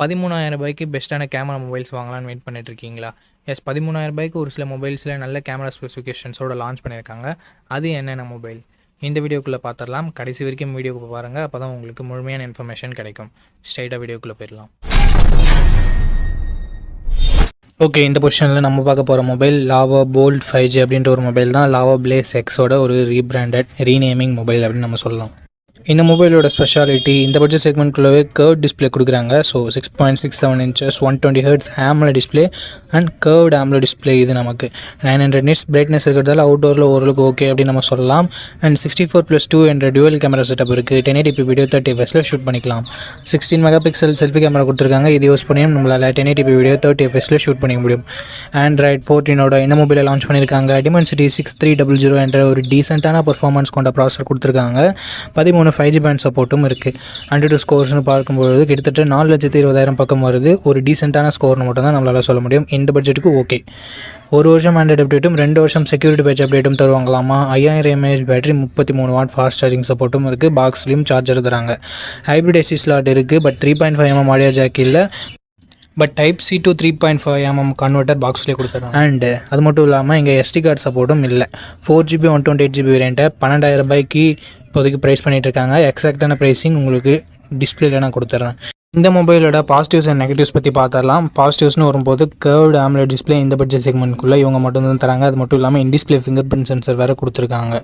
ரூ. 13,000க்கு பெஸ்ட்டான camera mobiles வாங்கலாம்னு வெயிட் பண்ணிட்டு இருக்கீங்களா? எஸ், ரூ. 13,000க்கு ஒரு சில மொபைல்ஸில் நல்ல கேமரா ஸ்பெசிஃபிகேஷன்ஸோட லான்ச் பண்ணியிருக்காங்க. அது என்னென்ன மொபைல் இந்த வீடியோக்குள்ளே பார்த்துடலாம். கடைசி வரைக்கும் வீடியோக்கு பாருங்கள், அப்போ தான் உங்களுக்கு முழுமையான இன்ஃபர்மேஷன் கிடைக்கும். ஸ்ட்ரைட்டாக வீடியோக்குள்ளே போயிடலாம். ஓகே, இந்த பொசிஷனில் நம்ம பார்க்க போகிற மொபைல் லாவா போல்ட் 5G அப்படின்ற ஒரு மொபைல் தான். லாவா பிளேஸ் எக்ஸோட ஒரு ரீநேமிங் மொபைல் அப்படின்னு நம்ம சொல்லலாம். இந்த மொபைலோட ஸ்பெஷாலிட்டி, இந்த பட்ஜெட் செக்மெண்ட்குள்ளவே கர்வ் டிஸ்பிளே கொடுக்குறாங்க. So 6.67 inches 120 Hz AMOLED display and curved AMOLED display. இது நமக்கு 900 nits பிரைட்னஸ் இருக்கிறதால அவுட்டோரில் ஓரளவுக்கு ஓகே அப்படின்னு நம்ம சொல்லலாம். அண்ட் 64+2 என்ற டுவல் கேமரா செட்டப் இருக்குது. 1080p வீடியோ 30 fps ஷூட் பண்ணிக்கலாம். 16 மெகாபிக்சல் செல்ஃபி கேமரா கொடுத்துருக்காங்க. இது யூஸ் பண்ணியும் நம்மளால் 1080p வீடியோ 30 fps ஷூட் பண்ணிக்க முடியும். Android 14 இந்த மொபைலை லான்ச் பண்ணியிருக்காங்க. Dimensity 6300 என்ற ஒரு டீசெண்டான பர்ஃபார்மன்ஸ் கொண்ட ப்ராசஸர் கொடுத்துருக்காங்க. 13 5G பேண்ட் சப்போர்ட்டும் இருக்குது. AnTuTu ஸ்கோர்ஸ்னு பார்க்கும்போது கிட்டத்தட்ட 4,20,000 பக்கம் வருது. ஒரு டீசெண்டான ஸ்கோர்னு மட்டும் தான் நம்மளால் சொல்ல முடியும். இந்த பட்ஜெட்டுக்கு ஓகே. ஒரு வருஷம் ஆண்ட்ராய்டு அப்டேட்டும் 2 வருஷம் செக்யூரிட்டி பேட்ச் அப்டேட்டும் தருவாங்களாமா. 5000 mAh battery, 33 watt fast charging சப்போர்ட்டும் இருக்குது. பாக்ஸ்லையும் சார்ஜர் தராங்க. ஹைப்ரிட் AC ஸ்லாட் இருக்குது. பட் 3.5mm ஆடியோ ஜாக் இல்லை. But Type-C to 3.5mm converter பாக்ஸ்லேயே கொடுத்துருக்காங்க. அண்டு அது மட்டும் இல்லாமல் இங்கே SD கார்டு சப்போர்ட்டும் இல்லை. 4GB 128GB வேரியண்ட்டை 12,000 ரூபாய்க்கு இப்போதைக்கு ப்ரைஸ் பண்ணிகிட்ருக்காங்க. எக்ஸாக்டான ப்ரைஸிங் உங்களுக்கு டிஸ்பிளேல நான் கொடுத்துட்றேன். இந்த மொபைலோட பாசிட்டிவ்ஸ் அண்ட் நெகட்டிவ்ஸ் பற்றி பார்த்துடலாம். பாசிட்டிவ்ஸ்னு வரும்போது கர்வ்டு AMOLED டிஸ்பிளே இந்த பட்ஜெட் செக்மெண்ட்குள்ளே இவங்க மட்டும்தான் தராங்க. அது மட்டும் இல்லாமல் இன்டிஸ்பிளே ஃபிங்கர் பிரிண்ட் சென்சர் வேறு கொடுத்துருக்காங்க.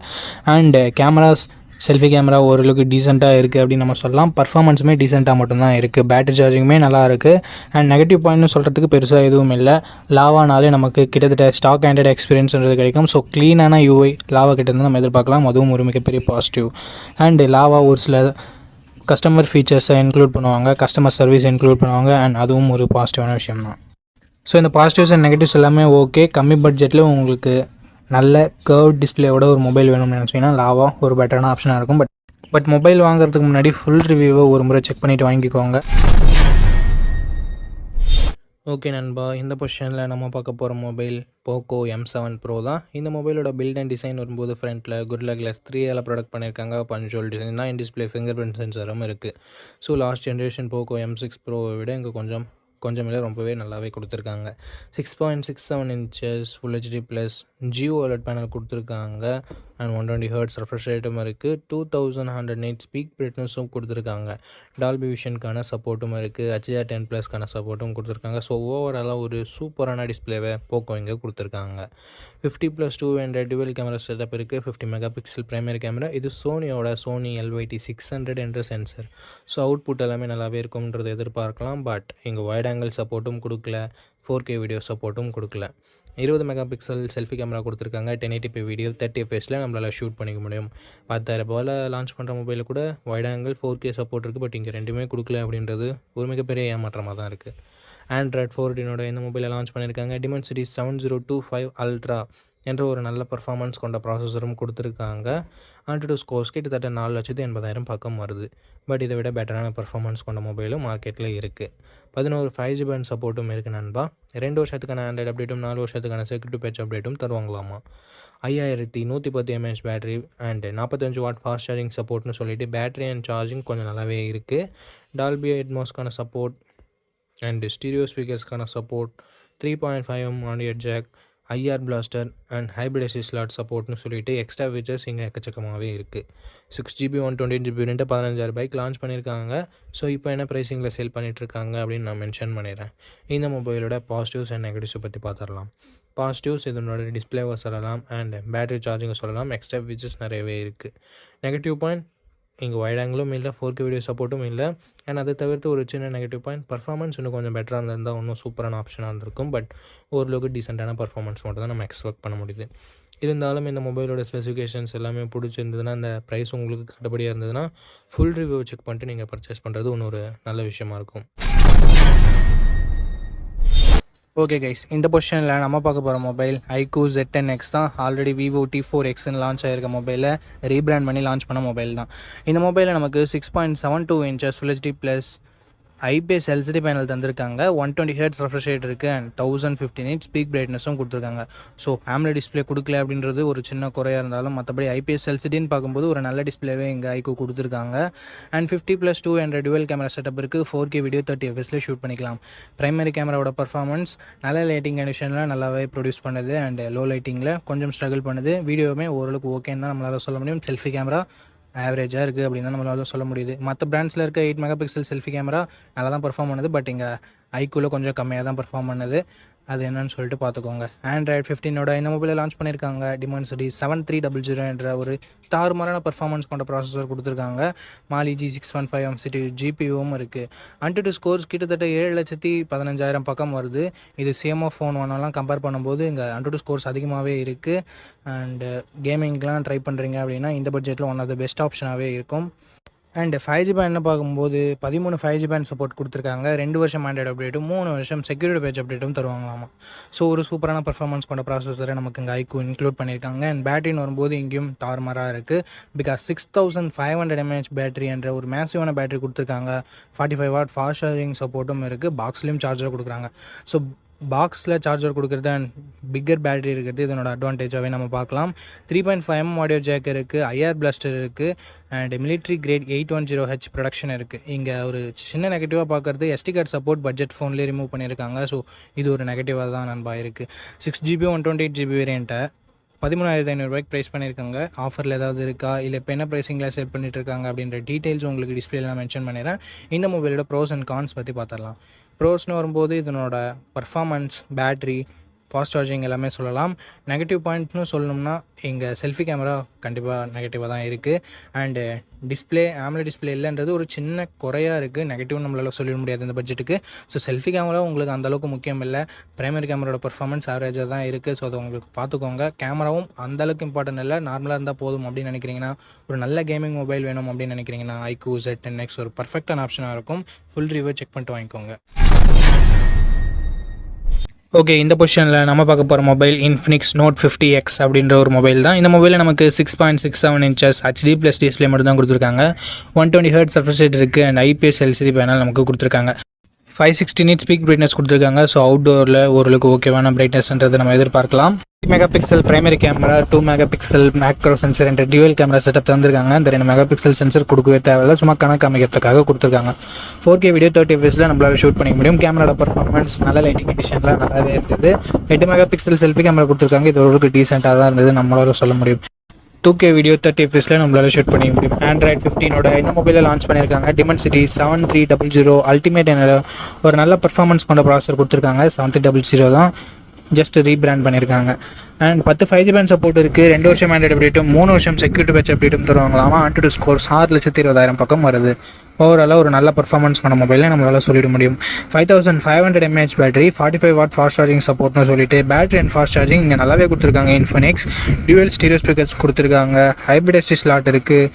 அண்டு கேமராஸ், செல்ஃபி கேமரா ஓரளவுக்கு டீசெண்டாக இருக்குது அப்படின்னு நம்ம சொல்லலாம். பர்ஃபார்மன்ஸுமே டீசெண்டாக மட்டும்தான் இருக்குது. பேட்டரி சார்ஜிங்குமே நல்லா இருக்குது. அண்ட் நெகட்டிவ் பாயிண்ட்னு சொல்கிறதுக்கு பெருசாக எதுவும் இல்லை. லாவானாலே நமக்கு கிட்டத்தட்ட ஸ்டாக் ஆண்ட்ராய்டு எக்ஸ்பீரியன்ஸ்ன்றது கிடைக்கும். ஸோ க்ளீனான UI லாவா கிட்டேருந்து நம்ம எதிர்பார்க்கலாம். அதுவும் ஒரு மிகப்பெரிய பாசிட்டிவ். அண்டு லாவா ஒரு சில கஸ்டமர் ஃபீச்சர்ஸை இன்க்ளூட் பண்ணுவாங்க, கஸ்டமர் சர்வீஸ் இன்க்ளூட் பண்ணுவாங்க. அண்ட் அதுவும் ஒரு பாசிட்டிவான விஷயம் தான். ஸோ இந்த பாசிட்டிவ்ஸ் அண்ட் நெகட்டிவ்ஸ் எல்லாமே ஓகே. கம்மி பட்ஜெட்டில் உங்களுக்கு நல்ல கர்வ் டிஸ்பிளேயோட ஒரு மொபைல் வேணும்னு நினச்சிங்கன்னா லாவா ஒரு பெட்டரான ஆப்ஷனாக இருக்கும். பட் மொபைல் வாங்குறதுக்கு முன்னாடி ஃபுல் ரிவ்யூவை ஒரு முறை செக் பண்ணிவிட்டு வாங்கிக்கோங்க. ஓகே நண்பா, இந்த பொசிஷனில் நம்ம பார்க்க போகிற மொபைல் போக்கோ M7 Pro தான். இந்த மொபைலோட பில்ட் அண்ட் டிசைன் வரும்போது ஃப்ரண்ட்டில் Gorilla Glass 3 ப்ராடக்ட் பண்ணியிருக்காங்க. பஞ்சுவல் டிசைன் தான். டிஸ்பிளே ஃபிங்கர் பிரிண்ட் சென்சரும் இருக்குது. So last generation Poco M6 Proவை விட இங்கே கொஞ்சம் இல்லை, ரொம்பவே நல்லாவே கொடுத்துருக்காங்க. 6.67 inches Full HD plus GOLED panel கொடுத்துருக்காங்க. அண்ட் 120 Hz ரெஃப்ரெஷ் ரேட்டும் இருக்குது. 2100 nits பீக் பிரைட்னஸும் கொடுத்துருக்காங்க. டால்பி விஷனுக்கான சப்போர்ட்டும் இருக்குது. HDR10+க்கான சப்போர்ட்டும் கொடுத்துருக்காங்க. ஸோ ஓவராலாக ஒரு சூப்பரான டிஸ்பிளேவை போக்கோ இங்கே கொடுத்துருக்காங்க. 50+2 என்ற டுவல் கேமரா செட்டப் இருக்குது. 50 மெகாபிக்சல் பிரைமரி கேமரா. இது சோனி LYT600 என்ற சென்சர். ஸோ அவுட்புட் எல்லாமே நல்லாவே இருக்கும்ன்றது எதிர்பார்க்கலாம். பட் இங்கே வைட் ஆங்கிள் சப்போர்ட்டும் கொடுக்கல, 4K வீடியோ சப்போர்ட்டும் கொடுக்கல. 20 மெகாபிக்சல் செல்ஃபி கேமரா கொடுத்துருக்காங்க. 1080p வீடியோ 30 fps நம்மளால் ஷூட் பண்ணிக்க முடியும். 10,000 ரூபாயில் லான்ச் பண்ணுற மொபைலில் கூட வைட் ஆங்கிள் 4K சப்போர்ட் இருக்குது. பட் இங்கே ரெண்டுமே கொடுக்கல அப்படின்றது ஒரு மிகப்பெரிய ஏமாற்றமாக தான் இருக்குது. Android 14 இந்த மொபைலை லான்ச் பண்ணியிருக்காங்க. Dimensity 7025 Ultra என்ற ஒரு நல்ல பர்ஃபார்மன்ஸ் கொண்ட ப்ராசஸரும் கொடுத்துருக்காங்க. AnTuTu ஸ்கோர்ஸ் கிட்டத்தட்ட 4,80,000 பக்கம் வருது. பட் இதை விட பெட்டரான பர்ஃபார்மன்ஸ் கொண்ட மொபைலும் மார்க்கெட்டில் இருக்குது. 11 5G பேண்ட் சப்போர்ட்டும் இருக்குது நண்பா. 2 வருஷத்துக்கான ஆண்ட்ராய்டு அப்டேட்டும் 4 வருஷத்துக்கான செக்யூரிட்டி பேட்ச் அப்டேட்டும் தருவாங்களாமா. 5110 mAh battery and 45 watt fast charging சப்போர்ட்னு சொல்லிட்டு பேட்டரி அண்ட் சார்ஜிங் கொஞ்சம் நல்லாவே இருக்குது. டால்பி அட்மாஸ்க்கான சப்போர்ட் அண்ட் ஸ்டீரியோ ஸ்பீக்கர்ஸ்க்கான support, 3.5mm audio jack, IR blaster and hybrid AC slot சப்போர்ட்னு சொல்லிட்டு எக்ஸ்ட்ரா ஃபீச்சர்ஸ் இங்கே எக்கச்சக்கமாகவே இருக்குது. 6GB 128GB வேரியண்ட்டை 15,000 ரூபாய்க்கு லான்ச் பண்ணியிருக்காங்க. ஸோ இப்போ என்ன ப்ரைஸிங்கில் சேல் பண்ணிகிட்ருக்காங்க அப்படின்னு நான் மென்ஷன் பண்ணிடுறேன். இந்த மொபைலோட பாசிட்டிவ்ஸ் அண்ட் நெகட்டிவ்ஸை பற்றி பார்த்துடலாம். பாசிட்டிவ்ஸ் இதனோட டிஸ்பிளேவை சொல்லலாம் அண்ட் பேட்டரி சார்ஜிங்கை சொல்லலாம். எக்ஸ்ட்ரா ஃபீச்சர்ஸ் நிறையவே இருக்குது. நெகட்டிவ் பாயிண்ட், இங்கே வைட் ஆங்கிளும் இல்லை, 4K வீடியோ சப்போர்ட்டும் இல்லை. அண்ட் அதை தவிர்த்து ஒரு சின்ன நெகட்டிவ் பாயிண்ட், பர்ஃபார்மன்ஸ் இன்னும் கொஞ்சம் பெட்டராக இருந்திருந்தால் இன்னும் சூப்பரான ஆப்ஷனாக இருந்திருக்கும். பட் ஓரளவுக்கு டீசெண்டான பர்ஃபார்மன்ஸ் மட்டும் தான் நம்ம எக்ஸ்பெக்ட் பண்ண முடியுது. இருந்தாலும் இந்த மொபைலோட ஸ்பெசிஃபிகேஷன்ஸ் எல்லாமே பிடிச்சிருந்ததுன்னா, அந்த ப்ரைஸ் உங்களுக்கு கட்டுப்படியாக இருந்ததுன்னா ஃபுல் ரிவ்யூ செக் பண்ணிட்டு நீங்கள் பர்ச்சேஸ் பண்ணுறது இன்னொரு நல்ல விஷயமா இருக்கும். ஓகே கைஸ், இந்த பொசிஷனில் நம்ம பார்க்க போகிற மொபைல் iQOO Z10X தான். ஆல்ரெடி Vivo T4Xன்னு லான்ச் ஆகிருக்க மொபைலை ரீபிராண்ட் பண்ணி லான்ச் பண்ண மொபைல் தான். இந்த மொபைலில் நமக்கு 6.72 inches Full HD plus IPS LCD panel தந்திருக்காங்க. 120 ஹெர்ட்ஸ் ரெஃப்ரெஷ் ரேட் இருக்குது அண்ட் 1050 nits பீக் பிரைட்னஸும் கொடுத்துருக்காங்க. ஸோ AMOLED டிஸ்பிளே கொடுக்கல அப்படின்றது ஒரு சின்ன குறையாக இருந்தாலும் மற்றபடி ஐபிஎஸ் எல்சிடின்னு பார்க்கும்போது ஒரு நல்ல டிஸ்பிளேவே இங்கே ஐக்கு கொடுத்துருக்காங்க. அண்ட் 50+2 என்ற டுவல் கேமரா செட்டப் இருக்குது. 4K வீடியோ 30 fps ஷூட் பண்ணிக்கலாம். பிரைமரி கேமராவோட பர்ஃபார்மன்ஸ் நல்ல லைட்டிங் கண்டிஷனில் நல்லாவே ப்ரொடியூஸ் பண்ணுது அண்ட் லோ லைட்டிங்கில் கொஞ்சம் ஸ்ட்ரகிள் பண்ணுது. வீடியோவுமே ஓரளவுக்கு ஓகேன்னு தான் நம்மளால் சொல்ல முடியும். செல்ஃபி கேமரா ஆவரேஜாக இருக்குது அப்படின்னு தான் நம்மளால் சொல்ல முடியுது. மற்ற பிராண்ட்ஸில் இருக்க 8 மெகாபிக்சல் செல்ஃபி கேமரா நல்லா தான் பர்ஃபார்ம் பண்ணுது. பட் இங்கே ஐக்குள்ளே கொஞ்சம் கம்மியாக தான் பர்ஃபார்ம் பண்ணுது. அது என்னன்னு சொல்லிட்டு பார்த்துக்கோங்க. ஆண்ட்ராய்டு 15ஓட இந்த மொபைலில் லான்ச் பண்ணியிருக்காங்க. Dimensity 7300 என்ற ஒரு தாறுமாறான பர்ஃபார்மன்ஸ் கொண்ட ப்ராசஸர் கொடுத்துருக்காங்க. Mali G615 MCU GPUவும் இருக்குது. AnTuTu ஸ்கோர்ஸ் கிட்டத்தட்ட 7,15,000 பக்கம் வருது. இது CMO ஃபோன் ஒன்னெல்லாம் கம்பேர் பண்ணும்போது இங்கே AnTuTu ஸ்கோர்ஸ் அதிகமாகவே இருக்குது. அண்டு கேமிங்லாம் ட்ரை பண்ணுறீங்க அப்படின்னா இந்த பட்ஜெட்டில் ஒன் ஆஃப் த பெஸ்ட் ஆப்ஷனாகவே இருக்கும். அண்ட் 5G பேண்ட் பார்க்கும்போது 13 5G பேண்ட் சப்போர்ட் கொடுத்துருக்காங்க. 2 வருஷம் ஆண்ட்ராய்டு அப்டேட்டும் 3 வருஷம் செக்யூரிட்டி பேட்ச் அப்டேட்டும் தருவாங்களாமா. ஸோ ஒரு சூப்பரான பர்ஃபார்மன்ஸ் கொண்ட ப்ராசஸரை நமக்கு இங்கே ஐக்கு இன்க்ளூட் பண்ணியிருக்காங்க. அண்ட் பேட்டரின்னு வரும்போது இங்கேயும் தாறுமாறாக இருக்குது. பிகாஸ் 6500 mAh பேட்டரி என்ற ஒரு மேசிவான பேட்டரி கொடுத்துருக்காங்க. 45 வாட் ஃபாஸ்ட் சார்ஜிங் சப்போர்ட்டும் இருக்குது. பாக்ஸ்லேயும் சார்ஜர் கொடுக்குறாங்க. ஸோ பாக்ஸில் சார்ஜர் கொடுக்குறது அண்ட் பிக்கர் பேட்டரி இருக்கிறது இதனோட அட்வான்டேஜாகவே நம்ம பார்க்கலாம். 3.5mm ஆடியோ ஜாக் இருக்குது. ஐஆர் பிளாஸ்டர் இருக்குது. And military grade 810H production இருக்குது. இங்கே ஒரு சின்ன நெகட்டிவாக பார்க்குறது SD கார்டு சப்போர்ட் பட்ஜெட் ஃபோன்லேயே ரிமூவ் பண்ணியிருக்காங்க. ஸோ இது ஒரு நெகட்டிவாக தான் நண்பா இருக்குது. 6GB 128GB வேரியண்ட்டை 13,500 ப்ரைஸ் பண்ணியிருக்காங்க. ஆஃபரில் ஏதாவது இருக்கா இல்லை இப்போ என்ன ப்ரைஸிங்கில் சேல் பண்ணிட்டு இருக்காங்க அப்படின்ற டீட்டெயில்ஸ் உங்களுக்கு டிஸ்பிளேலாம் மென்ஷன் பண்ணிடுறேன். இந்த மொபைலோட ப்ரோஸ் அண்ட் கான்ஸ் பற்றி பார்த்துடலாம். ப்ரோஸ்னு வரும்போது இதனோட பர்ஃபார்மன்ஸ், பேட்ரி, ஃபாஸ்ட் சார்ஜிங் எல்லாமே சொல்லலாம். நெகட்டிவ் பாயிண்ட்னு சொல்லணும்னா இங்கே செல்ஃபி கேமரா கண்டிப்பாக நெகட்டிவாக தான் இருக்குது. அண்டு டிஸ்பிளே AMOLED டிஸ்பிளே இல்லைன்றது ஒரு சின்ன குறையாக இருக்குது. நெகட்டிவ் நம்மளால் சொல்லிட முடியாது இந்த பட்ஜெட்டுக்கு. ஸோ செல்ஃபி கேமரா உங்களுக்கு அந்தளவுக்கு முக்கியம் இல்லை. பிரைமரி கேமராவோட பர்ஃபார்மன்ஸ் ஆவரேஜாக தான் இருக்குது. ஸோ அதை உங்களுக்கு பார்த்துக்கோங்க. கேமராவும் அந்தளவுக்கு இம்பார்ட்டன்ட் இல்லை, நார்மலாக இருந்தால் போதும் அப்படின்னு நினைக்கிறீங்கன்னா, ஒரு நல்ல கேமிங் மொபைல் வேணும் அப்படின்னு நினைக்கிறீங்கன்னா iQOO Z10X ஒரு பர்ஃபெக்டான ஆப்ஷனாக இருக்கும். ஃபுல் ரிவ்யூ செக் பண்ணிட்டு வாங்கிக்கோங்க. ஓகே, இந்த பொசிஷனில் நம்ம பார்க்க போகிற மொபைல் Infinix Note 50X அப்படின்ற ஒரு மொபைல் தான். இந்த மொபைலில் நமக்கு 6.67 inches HD+ டிஸ்பிளே மட்டும் தான் கொடுத்துருக்காங்க. 120 ஹெர்ட்ஸ் ரெஃப்ரெஷ் ரேட் இருக்குது அண்ட் IPS LCD பேனல் நமக்கு கொடுத்துருக்காங்க. 560 nits பீக் பிரைட்னஸ் கொடுத்துருக்காங்க. ஸோ அவுட்டோரில் ஓரளவுக்கு ஓகேவான பிரைட்னஸ்ன்றது நம்ம எதிர்பார்க்கலாம். 3 megapixel primary camera, 2 megapixel macro sensor என்ற டியூவல் கேமரா செட்டப் தந்திருக்காங்க. இந்த 2 மெகாபிக்சல் சென்சர் கொடுக்கவே தேவையில்லை, சும்மா கணக்கு அமைக்கிறதுக்காக கொடுத்துருக்காங்க. 4K வீடியோ 30 fps நம்மளால ஷூட் பண்ணிக்க முடியும். கேமராட பர்ஃபார்மன்ஸ் நல்ல லைட்டிங் கண்டிஷனில் நல்லாவே இருக்குது. 8 மெகாபிக்சல் செல்ஃபி கேமரா கொடுத்துருக்காங்க. இது ஓரளவுக்கு டீசெண்டாக தான் இருந்தது நம்மளால சொல்ல முடியும். 2K வீடியோ 30 fps நம்மளால ஷூட் பண்ணிக்க முடியும். ஆண்ட்ராய்டு 15ஓட இந்த மொபைலில் லான்ச் பண்ணியிருக்காங்க. Dimensity 7300 அல்டிமேட் என்ற ஒரு நல்ல பர்ஃபார்மன்ஸ் கொண்ட ப்ராசஸர் கொடுத்துருக்காங்க. 7300 தான், ஜஸ்ட் ரீபிராண்ட் பண்ணியிருக்காங்க. அண்ட் 10 5G பேண்ட் சப்போர்ட் இருக்குது. 2 வருஷம் ஆண்ட்ராய்டு அப்டேட்டும் 3 வருஷம் செக்யூரிட்டி பேட்ச் அப்டேட்டும் தருவாங்களாமா. AnTuTu ஸ்கோர்ஸ் 6,20,000 பக்கம் வருது. ஓவராலாக ஒரு நல்ல பர்ஃபார்மன்ஸ் கொண்ட மொபைலில் நம்மளால் சொல்லிட முடியும். 5500 mAh battery, 45 watt fast charging சப்போர்ட்னு சொல்லிட்டு பேட்டரி அண்ட் ஃபாஸ்ட் சார்ஜிங் இங்கே நல்லாவே கொடுத்துருக்காங்க. Infinix டியூவல் ஸ்டீரியோ ஸ்பீக்கர்ஸ் கொடுத்துருக்காங்க. ஹைப்ரிட் SD ஸ்லாட் இருக்குது.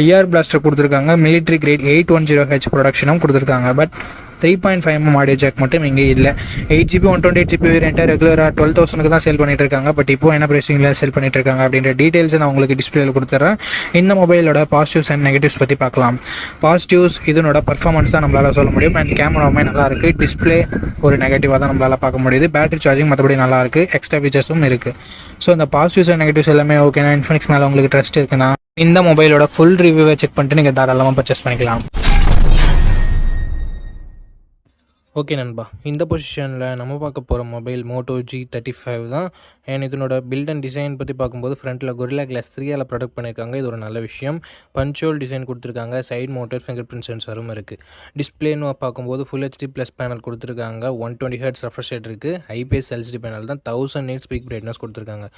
ஐஆர் பிளாஸ்டர் கொடுத்துருக்காங்க. மிலிட்ரி கிரேட் 810H ப்ரொடக்ஷனும் கொடுத்துருக்காங்க. பட் 3.5mm ஆடியோ ஜாக் மட்டும் இங்கே இல்லை. 8GB 128GB வேரியண்ட்டை ரெகுலராக 12,000 தான் சேல் பண்ணிட்டு இருக்காங்க. பட் இப்போ என்ன ப்ரைஸிங்கில் சேல் பண்ணிட்டு இருக்காங்க அப்படின்ற டீட்டெயில்ஸ் நான் உங்களுக்கு டிஸ்பிளேல கொடுத்துட்றேன். இந்த மொபைலோட பாசிட்டிவ்ஸ் அண்ட் நெகட்டிவ்ஸ் பற்றி பார்க்கலாம். பாசிட்டிவ்ஸ் இதனோட பர்ஃபார்மன்ஸ் தான் நம்மளால் சொல்ல முடியும். அண்ட் கேமராவுமே நல்லா இருக்குது. டிஸ்பிளே ஒரு நெகட்டிவாக தான் நம்மளால் பார்க்க முடியுது. பேட்டரி சார்ஜிங் மற்றபடி நல்லா இருக்குது. எக்ஸ்ட்ரா ஃபீச்சர்ஸும் இருக்குது. ஸோ இந்த பாசிட்டிவ்ஸ் அண்ட் நெகட்டிவ்ஸ் எல்லாமே ஓகேனா, Infinix மேலே உங்களுக்கு ட்ரஸ்ட் இருக்குன்னா இந்த மொபைலோட ஃபுல் ரிவ்யூவை செக் பண்ணிட்டு நீங்கள் தாராளமாக பர்ச்சேஸ் பண்ணிக்கலாம். ஓகே நண்பா, இந்த பொசிஷனில் நம்ம பார்க்க போகிற மொபைல் Moto G35 தான். அண்ட் இதனோட பில்ட் அண்ட் டிசைன் பற்றி பார்க்கும்போது ஃப்ரண்ட்டில் Gorilla Glass 3 ப்ரொடக்ட் பண்ணியிருக்காங்க. இது ஒரு நல்ல விஷயம். பஞ்சுவல் டிசைன் கொடுத்துருக்காங்க. சைட் மவுண்டட் ஃபிங்கர் பிரிண்ட் சென்சாரும் இருக்குது. டிஸ்பிளேன்னு பார்க்கும்போது ஃபுல் HD+ பேனல் கொடுத்துருக்காங்க. 120 ஹெர்ட்ஸ் ரெஃப்ரெஷ் ரேட் இருக்குது. IPS LCD பேனல் தான். 1000 nits பீக் பிரைட்னஸ் கொடுத்துருக்காங்க.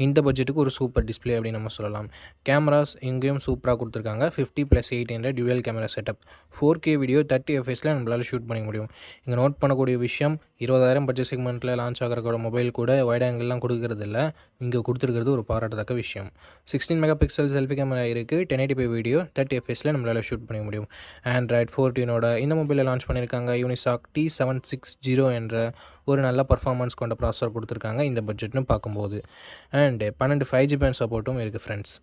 இந்த பட்ஜெட்டுக்கு ஒரு சூப்பர் டிஸ்பிளே அப்படின்னு நம்ம சொல்லலாம். கேமராஸ் இங்கேயும் சூப்பராக கொடுத்துருக்காங்க. 50+8 என்ற dual camera setup. 4K video 30 fps நம்மளால் ஷூட் பண்ணிக்க முடியும். இங்கே நோட் பண்ணக்கூடிய விஷயம், 20,000 பட்ஜெட் செக்மெண்ட்டில் லான்ச் ஆகிற மொபைல் கூட வைட் ஆங்கிள்லாம் கொடுக்கறது இல்லை. இங்கே கொடுத்துருக்கிறது ஒரு பாராட்டத்தக்க விஷயம். 16 மெகாபிக்சல் செல்ஃபி கேமரா இருக்குது. 1080p வீடியோ 30 fps நம்மளால் ஷூட் பண்ணிக்க முடியும். ஆண்ட்ராய்டு 14ஓட இந்த மொபைலில் லான்ச் பண்ணியிருக்காங்க. Unisoc T760 என்ற ஒரு நல்ல பர்ஃபார்மன்ஸ் கொண்ட ப்ராசஸர் கொடுத்துருக்காங்க இந்த பட்ஜெட்னு பார்க்கும்போது. அண்ட் 12 5G பேண்ட் சப்போர்ட்டும் இருக்குது ஃப்ரெண்ட்ஸ்.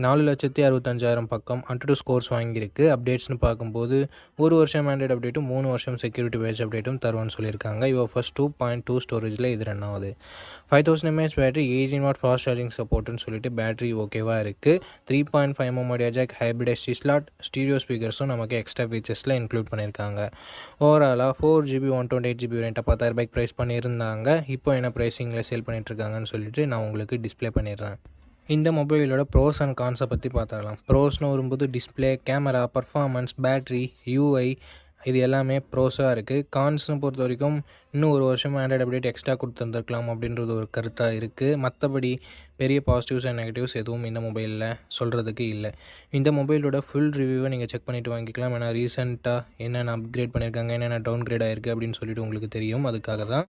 4,65,000 பக்கம் AnTuTu ஸ்கோர்ஸ் வாங்கியிருக்கு. அப்டேட்ஸ்னு பார்க்கும்போது 1 வருஷம் ஆண்ட்ராய்டு அப்டேட்டும் 3 வருஷம் செக்யூரிட்டி பேட்ச் அப்டேட்டும் தருவான்னு சொல்லியிருக்காங்க. UFS 2.2 ஸ்டோரேஜில் இது ரன் ஆகுது. 5000 mAh battery, 18 watt fast charging சப்போர்ட்னு சொல்லிட்டு பேட்டரி ஓகேவாக இருக்குது. 3.5 mm audio jack, hybrid SD slot, stereo ஸ்பீக்கர்ஸும் நமக்கு எக்ஸ்ட்ரா ஃபீச்சர்ஸில் இன்க்ளூட் பண்ணியிருக்காங்க. ஓவராலாக 4GB 128GB வேரியண்ட்டை 10,000 ரூபாய்க்கு ப்ரைஸ் பண்ணியிருந்தாங்க. இப்போ என்ன ப்ரைஸிங்கில் சேல் பண்ணிகிட்ருக்காங்கன்னு சொல்லிட்டு நான் உங்களுக்கு டிஸ்ப்ளே பண்ணிடுறேன். இந்த மொபைலோட ப்ரோஸ் அண்ட் கான்ஸை பற்றி பார்த்துக்கலாம். ப்ரோஸ்னு வரும்போது display, camera, performance, battery, UI இது எல்லாமே ப்ரோஸாக இருக்குது. கான்ஸ்னு பொறுத்த வரைக்கும் இன்னும் 1 வருஷம் ஆண்ட்ராய்டு அப்டேட் எக்ஸ்ட்ரா கொடுத்துருந்துருக்கலாம் அப்படின்றது ஒரு கருத்தாக இருக்குது. மற்றபடி பெரிய பாசிட்டிவ்ஸ் அண்ட் நெகட்டிவ்ஸ் எதுவும் இந்த மொபைலில் சொல்கிறதுக்கு இல்லை. இந்த மொபைலோட ஃபுல் ரிவ்யூவை நீங்கள் செக் பண்ணிவிட்டு வாங்கிக்கலாம். ஏன்னா ரீசெண்டாக என்னென்ன அப்கிரேட் பண்ணியிருக்காங்க, என்னென்ன டவுன் கிரேட் ஆகிருக்கு அப்படின்னு சொல்லிட்டு உங்களுக்கு தெரியும். அதுக்காக தான்